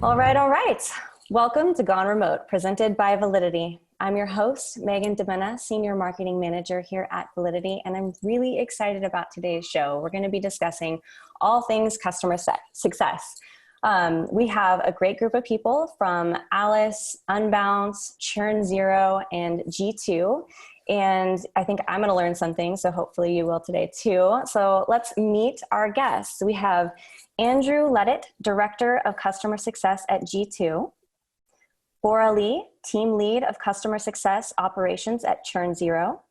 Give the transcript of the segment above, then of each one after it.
All right. Welcome to Gone Remote, presented by Validity. I'm your host, Megan Demena, Senior Marketing Manager here at Validity, and I'm really excited about today's show. We're going to be discussing all things customer success. We have a great group of people from Alice, Unbounce, Churn Zero, and G2. And I think I'm going to learn something, so hopefully you will today too. So let's meet our guests. We have Andrew Leddit, Director of Customer Success at G2. Bora Lee, Team Lead of Customer Success Operations at Churn Zero.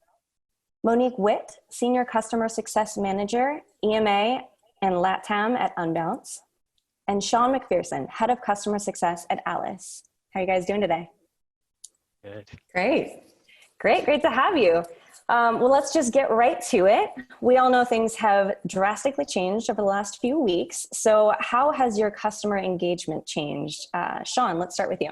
Monique Witt, Senior Customer Success Manager, EMA and LATAM at Unbounce. And Sean McPherson, Head of Customer Success at Alice. How are you guys doing today? Good. Great to have you. Well, let's just get right to it. We all know things have drastically changed over the last few weeks. So how has your customer engagement changed? Sean, let's start with you.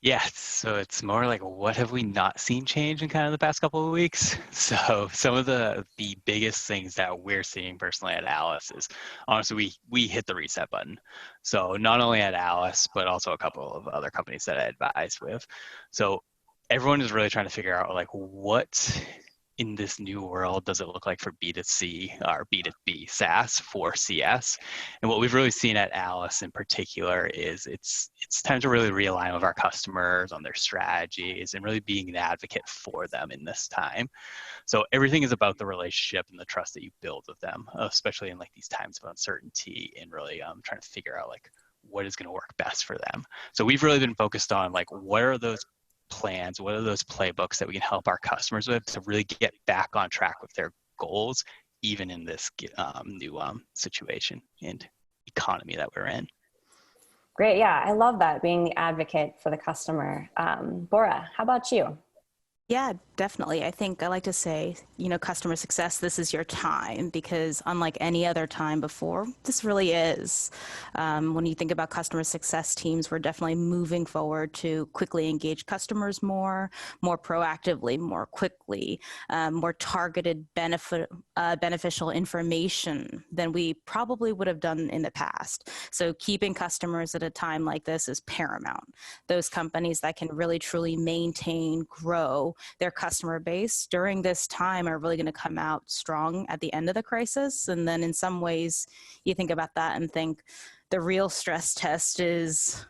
Yeah, so it's more like what have we not seen change in kind of the past couple of weeks? So some of the biggest things that we're seeing personally at Alice is honestly we hit the reset button. So not only at Alice, but also a couple of other companies that I advise with. So everyone is really trying to figure out like what in this new world does it look like for B2C or B2B SaaS for CS? And what we've really seen at Alice in particular is it's time to really realign with our customers on their strategies and really being an advocate for them in this time. So everything is about the relationship and the trust that you build with them, especially in like these times of uncertainty and really trying to figure out like what is going to work best for them. So we've really been focused on like what are those plans, what are those playbooks that we can help our customers with to really get back on track with their goals, even in this new situation and economy that we're in. Great, yeah, I love that, being the advocate for the customer. Bora, how about you? Yeah, definitely. I think I like to say, customer success, this is your time, because unlike any other time before, this really is. When you think about customer success teams, we're definitely moving forward to quickly engage customers more proactively, more quickly, more targeted beneficial information than we probably would have done in the past. So keeping customers at a time like this is paramount. Those companies that can really truly maintain, grow their customer base during this time are really going to come out strong at the end of the crisis. And then in some ways, you think about that and think the real stress test is,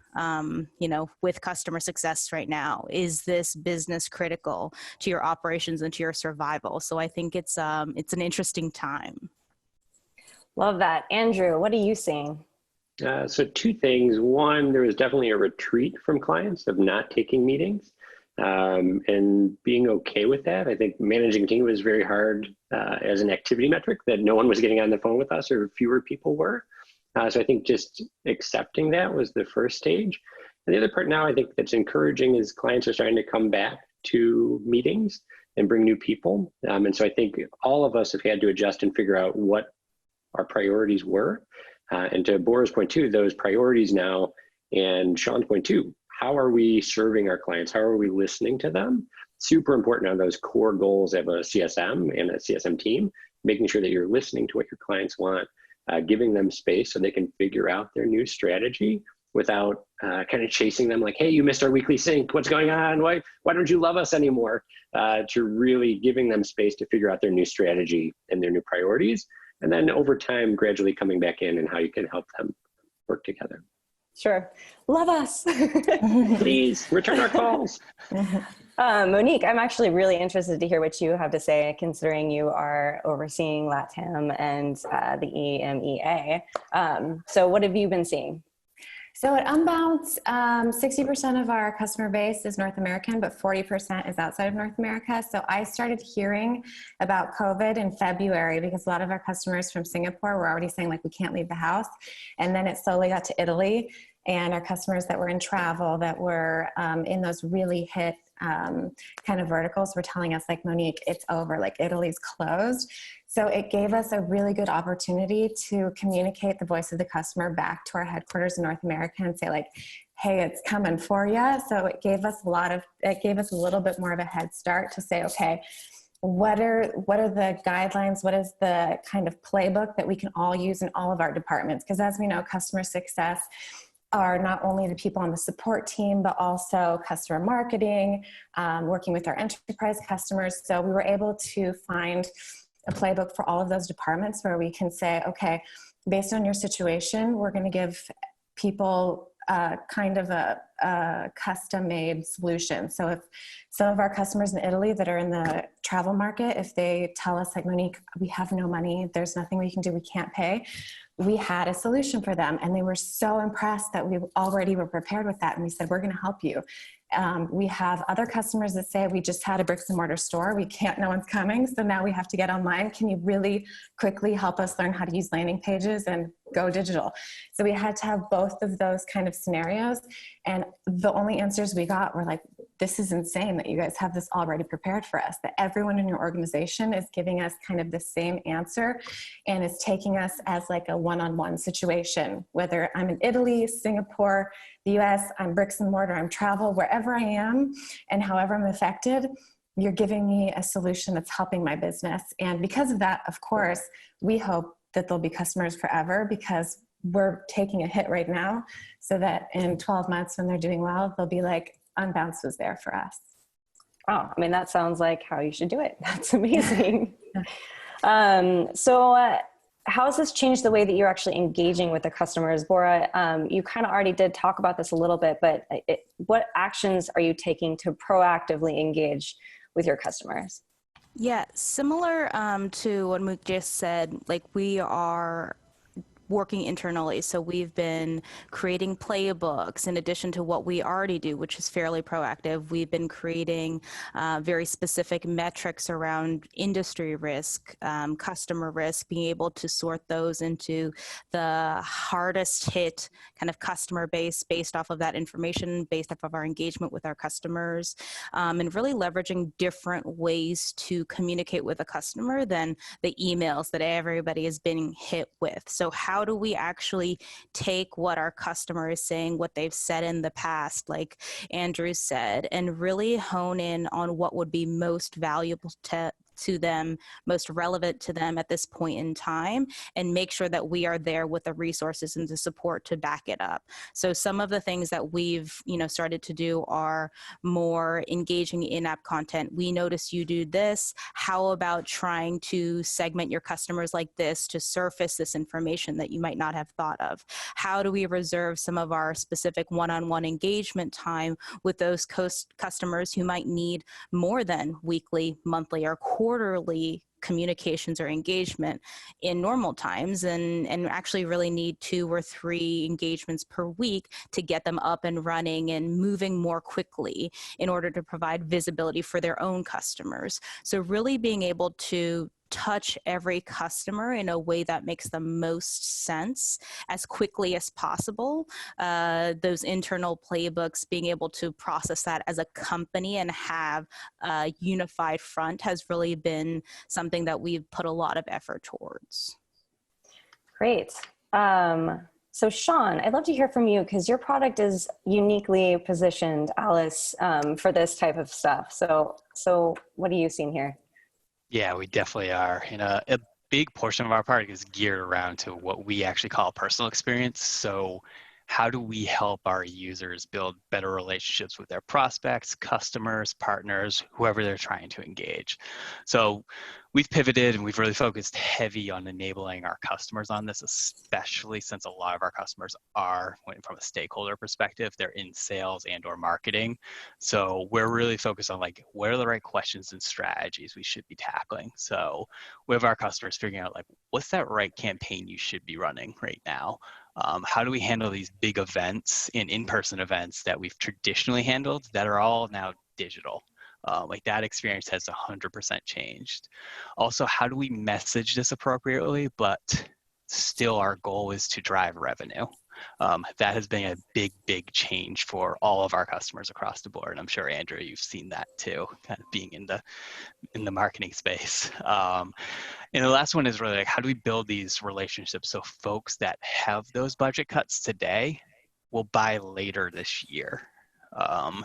with customer success right now, is this business critical to your operations and to your survival? So I think it's an interesting time. Love that. Andrew, what are you seeing? So two things. One, there was definitely a retreat from clients of not taking meetings. And being okay with that. I think managing a team was very hard as an activity metric, that no one was getting on the phone with us or fewer people were. So I think just accepting that was the first stage. And the other part now I think that's encouraging is clients are starting to come back to meetings and bring new people. And so I think all of us have had to adjust and figure out what our priorities were. And to Bora's point too, those priorities now, and Sean's point too, how are we serving our clients? How are we listening to them? Super important on those core goals of a CSM and a CSM team, making sure that you're listening to what your clients want, giving them space so they can figure out their new strategy without kind of chasing them like, hey, you missed our weekly sync. What's going on? Why don't you love us anymore? To really giving them space to figure out their new strategy and their new priorities. And then over time, gradually coming back in and how you can help them work together. Sure. Love us. Please return our calls. Monique, I'm actually really interested to hear what you have to say, considering you are overseeing LATAM and the EMEA. So what have you been seeing? So at Unbounce, 60% of our customer base is North American, but 40% is outside of North America. So I started hearing about COVID in February because a lot of our customers from Singapore were already saying like, we can't leave the house. And then it slowly got to Italy, and our customers that were in travel, that were in those really hit kind of verticals were telling us like, Monique, it's over, like Italy's closed. So it gave us a really good opportunity to communicate the voice of the customer back to our headquarters in North America and say like, hey, it's coming for you. So it gave us a little bit more of a head start to say, okay, what are the guidelines? What is the kind of playbook that we can all use in all of our departments? Because as we know, customer success are not only the people on the support team, but also customer marketing, working with our enterprise customers. So we were able to find a playbook for all of those departments where we can say, okay, based on your situation, we're going to give people kind of a custom-made solution. So if some of our customers in Italy that are in the travel market, if they tell us like, Monique, we have no money, there's nothing we can do, we can't pay, we had a solution for them. And they were so impressed that we already were prepared with that. And we said, we're going to help you. We have other customers that say, we just had a bricks and mortar store. We can't, no one's coming. So now we have to get online. Can you really quickly help us learn how to use landing pages and go digital? So we had to have both of those kind of scenarios. And the only answers we got were like, this is insane that you guys have this already prepared for us, that everyone in your organization is giving us kind of the same answer and is taking us as like a one-on-one situation, whether I'm in Italy, Singapore, the US, I'm bricks and mortar, I'm travel, wherever I am and however I'm affected, you're giving me a solution that's helping my business. And because of that, of course, we hope that there'll be customers forever because we're taking a hit right now so that in 12 months when they're doing well, they'll be like, Unbounce was there for us. Oh, I mean, that sounds like how you should do it. That's amazing. How has this changed the way that you're actually engaging with the customers? Bora, you kind of already did talk about this a little bit, but what actions are you taking to proactively engage with your customers? Yeah, similar to what Mook just said, like we are working internally. So we've been creating playbooks in addition to what we already do, which is fairly proactive. We've been creating very specific metrics around industry risk, customer risk, being able to sort those into the hardest hit kind of customer base based off of that information, based off of our engagement with our customers, and really leveraging different ways to communicate with a customer than the emails that everybody is being hit with. So how do we actually take what our customer is saying, what they've said in the past, like Andrew said, and really hone in on what would be most valuable to them, most relevant to them at this point in time, and make sure that we are there with the resources and the support to back it up. So some of the things that we've started to do are more engaging in-app content. We notice you do this. How about trying to segment your customers like this to surface this information that you might not have thought of? How do we reserve some of our specific one-on-one engagement time with those customers who might need more than weekly, monthly, or quarterly communications or engagement in normal times and actually really need 2 or 3 engagements per week to get them up and running and moving more quickly in order to provide visibility for their own customers. So really being able to touch every customer in a way that makes the most sense as quickly as possible. Those internal playbooks, being able to process that as a company and have a unified front has really been something that we've put a lot of effort towards. Great. So Sean, I'd love to hear from you because your product is uniquely positioned, Alice, for this type of stuff. So what are you seeing here? Yeah, we definitely are. A big portion of our product is geared around to what we actually call personal experience. So how do we help our users build better relationships with their prospects, customers, partners, whoever they're trying to engage? So we've pivoted and we've really focused heavy on enabling our customers on this, especially since a lot of our customers are, from a stakeholder perspective, they're in sales and or marketing. So we're really focused on like, what are the right questions and strategies we should be tackling? So we have our customers figuring out like, what's that right campaign you should be running right now? How do we handle these big events and in-person events that we've traditionally handled that are all now digital? Like that experience has 100% changed. Also, how do we message this appropriately, but still our goal is to drive revenue? That has been a big change for all of our customers across the board. I'm sure, Andrew, you've seen that too, kind of being in the marketing space. And the last one is really like, how do we build these relationships so folks that have those budget cuts today will buy later this year?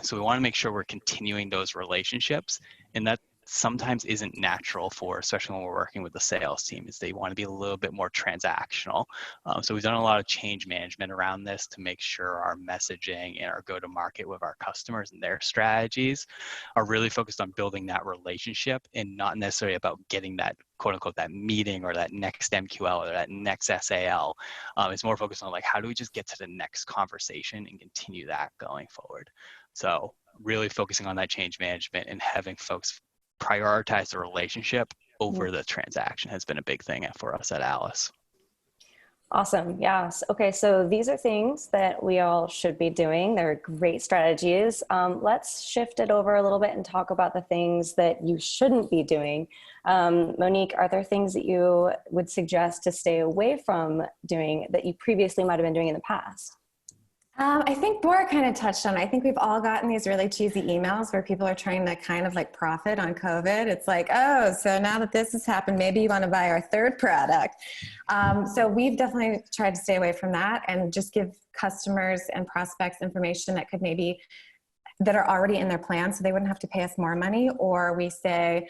So we want to make sure we're continuing those relationships, and sometimes isn't natural for, especially when we're working with the sales team, is they want to be a little bit more transactional. So we've done a lot of change management around this to make sure our messaging and our go-to-market with our customers and their strategies are really focused on building that relationship and not necessarily about getting that quote unquote that meeting or that next MQL or that next SAL. It's more focused on like, how do we just get to the next conversation and continue that going forward? So really focusing on that change management and having folks prioritize the relationship over the transaction has been a big thing for us at Alice. Awesome. Yes. Okay. So these are things that we all should be doing. They're great strategies. Let's shift it over a little bit and talk about the things that you shouldn't be doing. Monique, are there things that you would suggest to stay away from doing that you previously might have been doing in the past? I think Bora kind of touched on it. I think we've all gotten these really cheesy emails where people are trying to kind of like profit on COVID. It's like, oh, so now that this has happened, maybe you want to buy our third product. So we've definitely tried to stay away from that and just give customers and prospects information that could maybe that are already in their plan, so they wouldn't have to pay us more money. Or we say,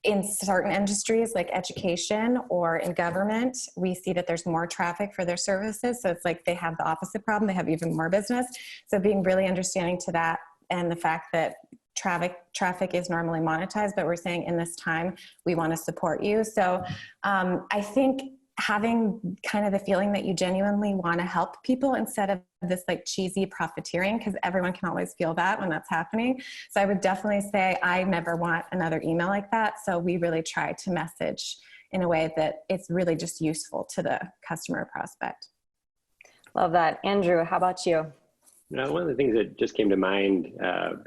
in certain industries like education or in government, we see that there's more traffic for their services. So it's like they have the opposite problem. They have even more business. So being really understanding to that and the fact that traffic is normally monetized, but we're saying in this time, we want to support you. So I think having kind of the feeling that you genuinely want to help people instead of this like cheesy profiteering, because everyone can always feel that when that's happening. So I would definitely say I never want another email like that. So we really try to message in a way that it's really just useful to the customer or prospect. Love that. Andrew, how about you? Now, one of the things that just came to mind,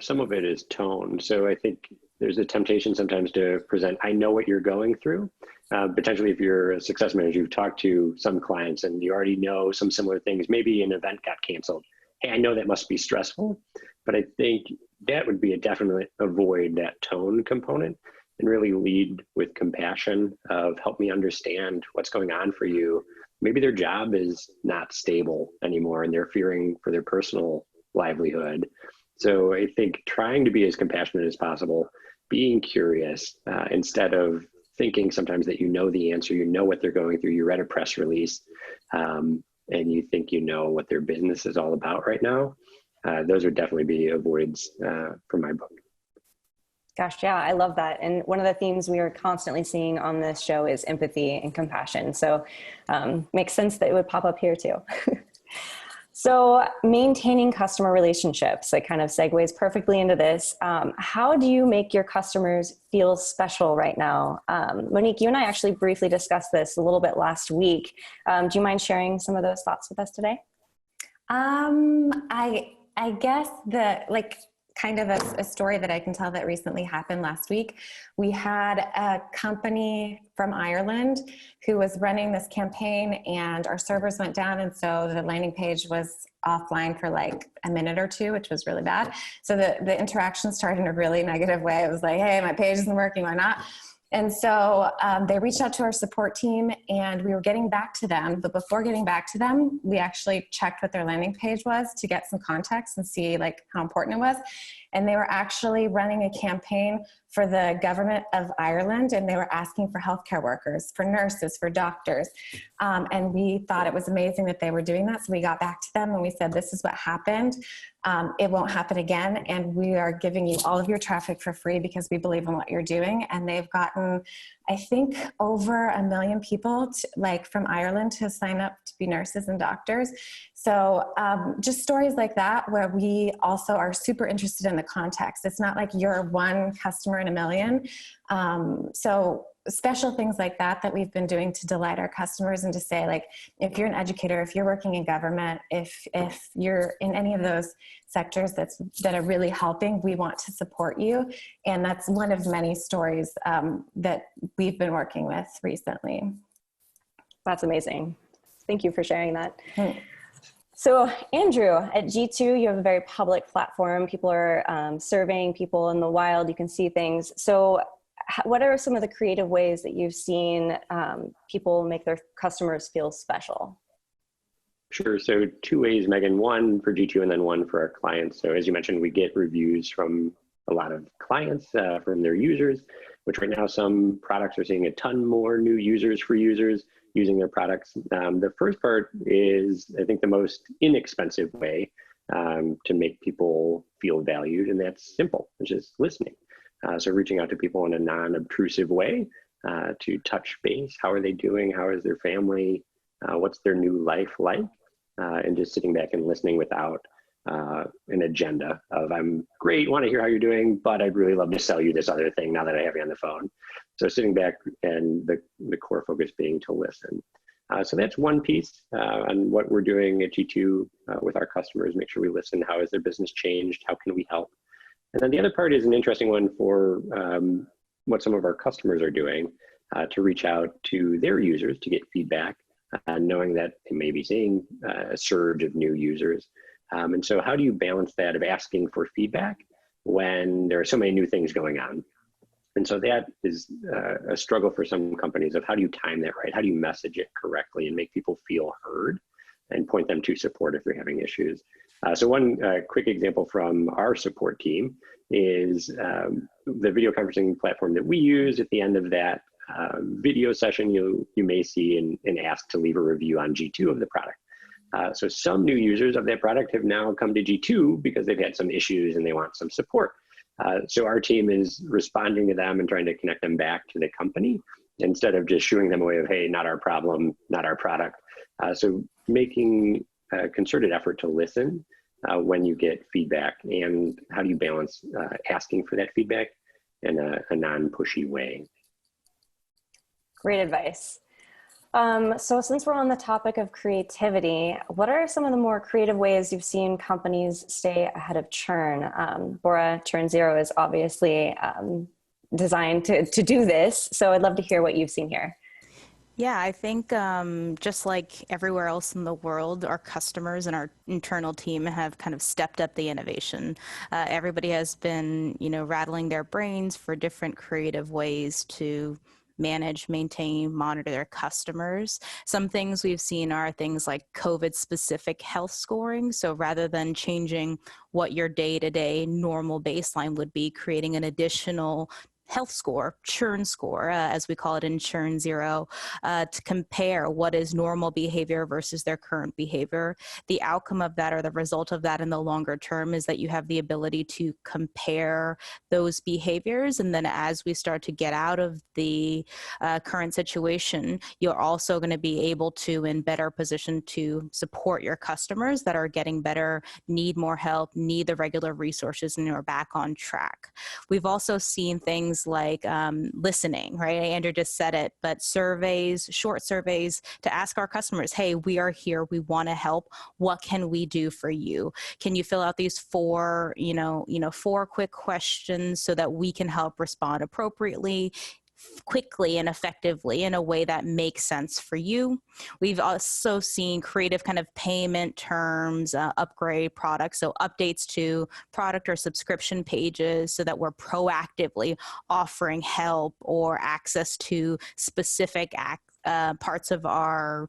some of it is tone. So I think there's a temptation sometimes to present, I know what you're going through. Potentially, if you're a success manager, you've talked to some clients and you already know some similar things. Maybe an event got canceled. Hey, I know that must be stressful, but I think that would be a definite avoid that tone component and really lead with compassion of help me understand what's going on for you. Maybe their job is not stable anymore and they're fearing for their personal livelihood. So I think trying to be as compassionate as possible, being curious instead of thinking sometimes that you know the answer, you know what they're going through, you read a press release, and you think you know what their business is all about right now. Those would definitely be avoids from my book. Gosh, yeah, I love that. And one of the themes we are constantly seeing on this show is empathy and compassion. So makes sense that it would pop up here too. So maintaining customer relationships, it kind of segues perfectly into this. How do you make your customers feel special right now? Monique, you and I actually briefly discussed this a little bit last week. Do you mind sharing some of those thoughts with us today? I guess kind of a story that I can tell that recently happened last week. We had a company from Ireland who was running this campaign and our servers went down. And so the landing page was offline for like a minute or two, which was really bad. So the interaction started in a really negative way. It was like, hey, my page isn't working, why not? And so they reached out to our support team and we were getting back to them. But before getting back to them, we actually checked what their landing page was to get some context and see like how important it was. And they were actually running a campaign for the government of Ireland, and they were asking for healthcare workers, for nurses, for doctors. And we thought it was amazing that they were doing that. So we got back to them and we said, this is what happened. It won't happen again. And we are giving you all of your traffic for free because we believe in what you're doing. And they've gotten, I think, over 1 million people from Ireland to sign up to be nurses and doctors. So just stories like that, where we also are super interested in the context. It's not like you're one customer in 1 million. So special things like that we've been doing to delight our customers and to say, like, if you're an educator, if you're working in government, if you're in any of those sectors that are really helping, we want to support you. And that's one of many stories that we've been working with recently. That's amazing. Thank you for sharing that. So Andrew, at G2, you have a very public platform. People are surveying people in the wild. You can see things. So what are some of the creative ways that you've seen people make their customers feel special? Sure. So 2 ways, Megan. One for G2 and then one for our clients. So as you mentioned, we get reviews from a lot of clients from their users, which right now some products are seeing a ton more new users for users using their products. The first part is, I think, the most inexpensive way to make people feel valued, and that's simple. It's just listening. So reaching out to people in a non-obtrusive way to touch base. How are they doing? How is their family? What's their new life like? And just sitting back and listening without an agenda of, I'm great, want to hear how you're doing, but I'd really love to sell you this other thing now that I have you on the phone. So sitting back and the core focus being to listen. So that's one piece on what we're doing at G2 with our customers, make sure we listen. How has their business changed? How can we help? And then the other part is an interesting one for what some of our customers are doing to reach out to their users to get feedback, knowing that they may be seeing a surge of new users. And so how do you balance that of asking for feedback when there are so many new things going on? And so that is a struggle for some companies of how do you time that right? How do you message it correctly and make people feel heard and point them to support if they're having issues? So one quick example from our support team is the video conferencing platform that we use. At the end of that video session, you may see and ask to leave a review on G2 of the product. So some new users of that product have now come to G2 because they've had some issues and they want some support. So our team is responding to them and trying to connect them back to the company instead of just shooing them away of, hey, not our problem, not our product. So making a concerted effort to listen when you get feedback, and how do you balance asking for that feedback in a non-pushy way? Great advice. So since we're on the topic of creativity, what are some of the more creative ways you've seen companies stay ahead of churn? Bora Churn Zero is obviously designed to do this. So I'd love to hear what you've seen here. Yeah, I think just like everywhere else in the world, our customers and our internal team have kind of stepped up the innovation. Everybody has been, rattling their brains for different creative ways to manage, maintain, monitor their customers. Some things we've seen are things like COVID-specific health scoring. So rather than changing what your day-to-day normal baseline would be, creating an additional health score, churn score, as we call it in Churn Zero, to compare what is normal behavior versus their current behavior. The outcome of that, or the result of that in the longer term, is that you have the ability to compare those behaviors. And then as we start to get out of the current situation, you're also going to be able to, in better position to support your customers that are getting better, need more help, need the regular resources, and are back on track. We've also seen things like listening, right? Andrew just said it, but surveys, short surveys to ask our customers, hey, we are here, we want to help. What can we do for you? Can you fill out these four quick questions so that we can help respond appropriately, quickly and effectively in a way that makes sense for you. We've also seen creative kind of payment terms, upgrade products, so updates to product or subscription pages so that we're proactively offering help or access to specific parts of our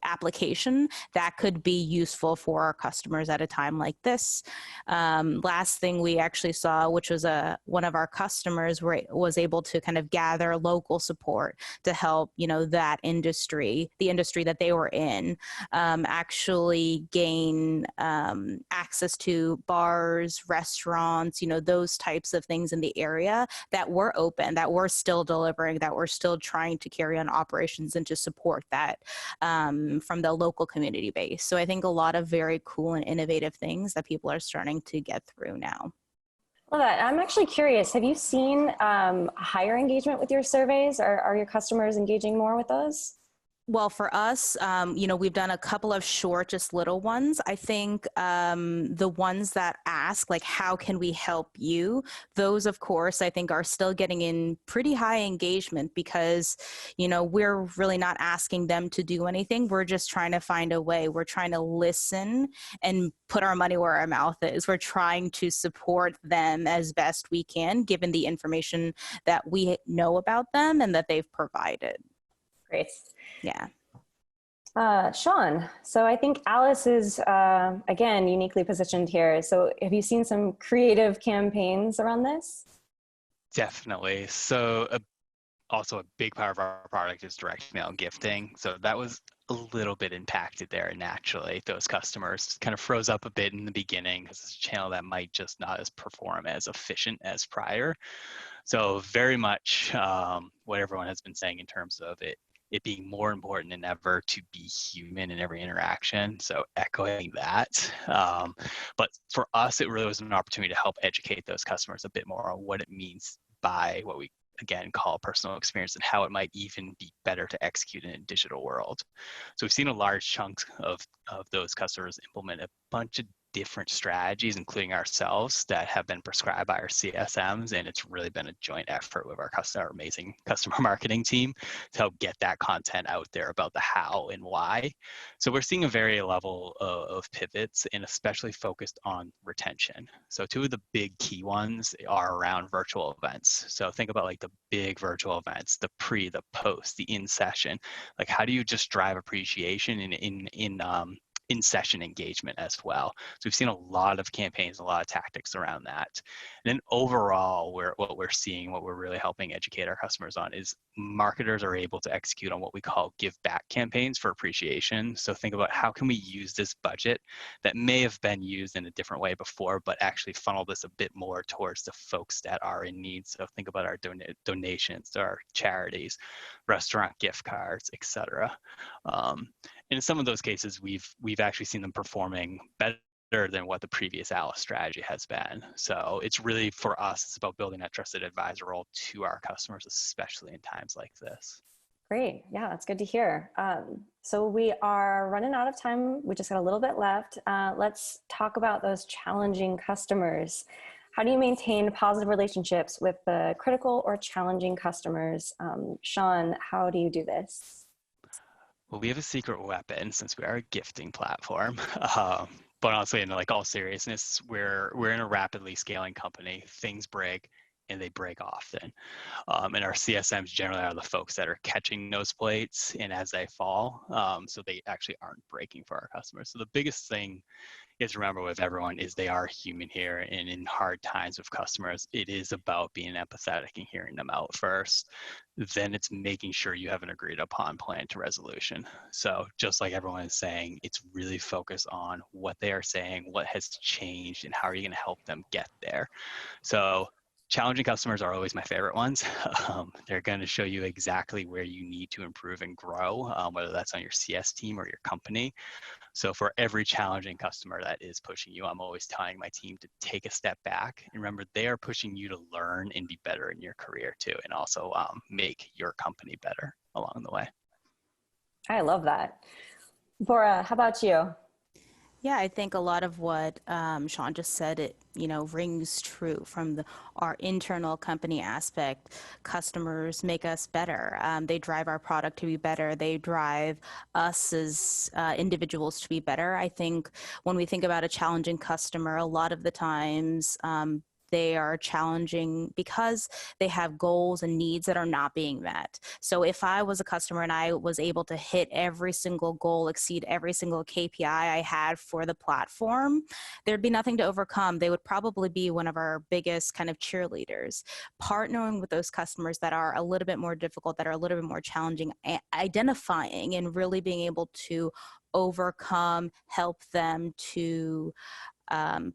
application that could be useful for our customers at a time like this. Last thing we actually saw, which was one of our customers was able to kind of gather local support to help, that industry, the industry that they were in, actually gain access to bars, restaurants, those types of things in the area that were open, that were still delivering, that were still trying to carry on operations and to support that from the local community base. So I think a lot of very cool and innovative things that people are starting to get through now. Love that. I'm actually curious, have you seen higher engagement with your surveys? Are your customers engaging more with those? Well, for us, we've done a couple of short, just little ones. I think the ones that ask, like, how can we help you? Those, of course, I think are still getting in pretty high engagement because, we're really not asking them to do anything. We're just trying to find a way. We're trying to listen and put our money where our mouth is. We're trying to support them as best we can, given the information that we know about them and that they've provided. Great. Yeah. Sean, so I think Alice is, again, uniquely positioned here. So have you seen some creative campaigns around this? Definitely. So also a big part of our product is direct mail gifting. So that was a little bit impacted there naturally. Those customers kind of froze up a bit in the beginning because it's a channel that might just not as perform as efficient as prior. So very much what everyone has been saying in terms of it being more important than ever to be human in every interaction. So echoing that. But for us, it really was an opportunity to help educate those customers a bit more on what it means by what we again call personal experience and how it might even be better to execute in a digital world. So we've seen a large chunk of those customers implement a bunch of different strategies, including ourselves, that have been prescribed by our CSMs, and it's really been a joint effort with our amazing customer marketing team to help get that content out there about the how and why. So we're seeing a very level of pivots, and especially focused on retention. So two of the big key ones are around virtual events. So think about like the big virtual events, the pre, the post, the in session. Like how do you just drive appreciation in session engagement as well. So we've seen a lot of campaigns, a lot of tactics around that. And then overall, what we're seeing, what we're really helping educate our customers on is marketers are able to execute on what we call give back campaigns for appreciation. So think about how can we use this budget that may have been used in a different way before, but actually funnel this a bit more towards the folks that are in need. So think about our donations, our charities, restaurant gift cards, etc. In some of those cases, we've actually seen them performing better than what the previous Alice strategy has been. So it's really, for us, it's about building that trusted advisor role to our customers, especially in times like this. Great. Yeah, that's good to hear. So we are running out of time. We just got a little bit left. Let's talk about those challenging customers. How do you maintain positive relationships with the critical or challenging customers? Sean, how do you do this? Well, we have a secret weapon since we are a gifting platform. But honestly, in like all seriousness, we're in a rapidly scaling company. Things break, and they break often. And our CSMs generally are the folks that are catching those plates and as they fall, so they actually aren't breaking for our customers. So the biggest thing you have to remember with everyone is they are human here, and in hard times with customers, it is about being empathetic and hearing them out first. Then it's making sure you have an agreed upon plan to resolution. So just like everyone is saying, it's really focused on what they are saying, what has changed, and how are you going to help them get there. So challenging customers are always my favorite ones. They're going to show you exactly where you need to improve and grow, whether that's on your CS team or your company. So for every challenging customer that is pushing you, I'm always telling my team to take a step back. And remember, they are pushing you to learn and be better in your career too, and also make your company better along the way. I love that. Bora, how about you? Yeah, I think a lot of what Sean just said, it rings true from our internal company aspect. Customers make us better. They drive our product to be better. They drive us as individuals to be better. I think when we think about a challenging customer, a lot of the times they are challenging because they have goals and needs that are not being met. So if I was a customer and I was able to hit every single goal, exceed every single KPI I had for the platform, there'd be nothing to overcome. They would probably be one of our biggest kind of cheerleaders. Partnering with those customers that are a little bit more difficult, that are a little bit more challenging, identifying and really being able to overcome, help them to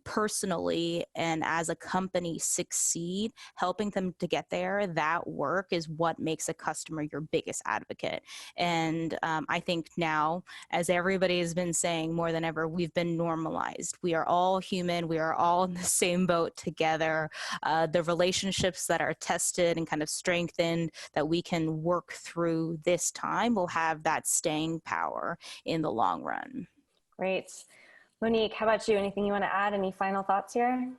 personally and as a company succeed, helping them to get there, that work is what makes a customer your biggest advocate. And I think now, as everybody has been saying more than ever, we've been normalized. We are all human. We are all in the same boat together. The relationships that are tested and kind of strengthened that we can work through this time will have that staying power in the long run. Great. Monique, how about you? Anything you want to add? Any final thoughts here?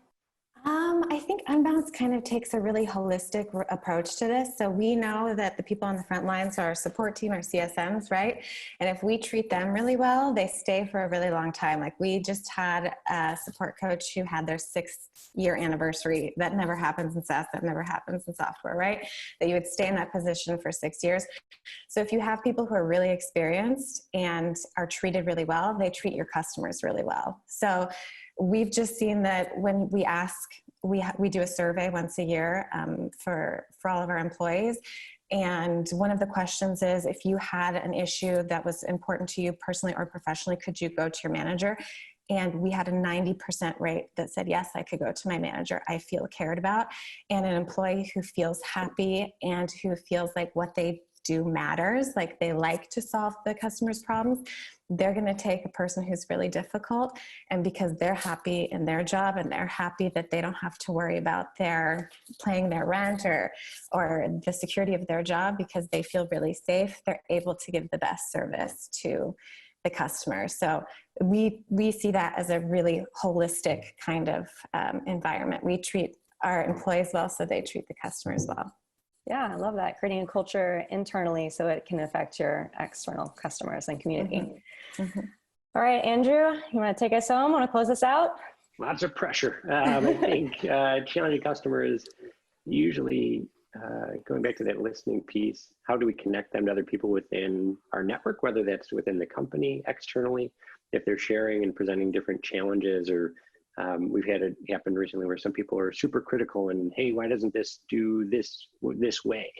I think Unbounce kind of takes a really holistic approach to this. So we know that the people on the front lines are our support team, our CSMs, right? And if we treat them really well, they stay for a really long time. Like we just had a support coach who had their 6th-year anniversary. That never happens in SaaS, that never happens in software, right? That you would stay in that position for 6 years. So if you have people who are really experienced and are treated really well, they treat your customers really well. So we've just seen that when we ask, we do a survey once a year for all of our employees. And one of the questions is, if you had an issue that was important to you personally or professionally, could you go to your manager? And we had a 90% rate that said, yes, I could go to my manager. I feel cared about. And an employee who feels happy and who feels like what they do matters, like they like to solve the customer's problems, they're going to take a person who's really difficult. And because they're happy in their job and they're happy that they don't have to worry about their paying their rent or the security of their job, because they feel really safe, they're able to give the best service to the customer. So we see that as a really holistic kind of environment. We treat our employees well, so they treat the customers well. Yeah, I love that. Creating a culture internally so it can affect your external customers and community. Mm-hmm. Mm-hmm. All right, Andrew, you want to take us home? Want to close us out? Lots of pressure. I think challenging customers, usually going back to that listening piece, how do we connect them to other people within our network, whether that's within the company, externally, if they're sharing and presenting different challenges, or we've had it happen recently where some people are super critical and, hey, why doesn't this do this way?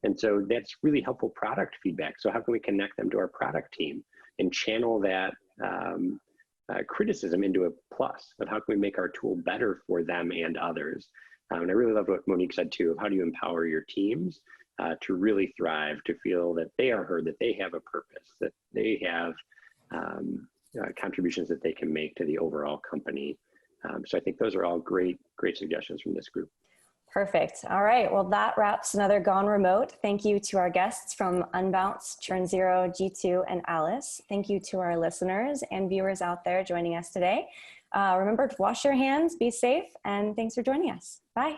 And so that's really helpful product feedback. So how can we connect them to our product team and channel that criticism into a plus of how can we make our tool better for them and others? And I really love what Monique said too, of how do you empower your teams to really thrive, to feel that they are heard, that they have a purpose, that they have contributions that they can make to the overall company. So I think those are all great suggestions from this group. Perfect. All right. Well, that wraps another Gone Remote. Thank you to our guests from Unbounce, ChurnZero, G2, and Alice. Thank you to our listeners and viewers out there joining us today. Remember to wash your hands, be safe, and thanks for joining us. Bye.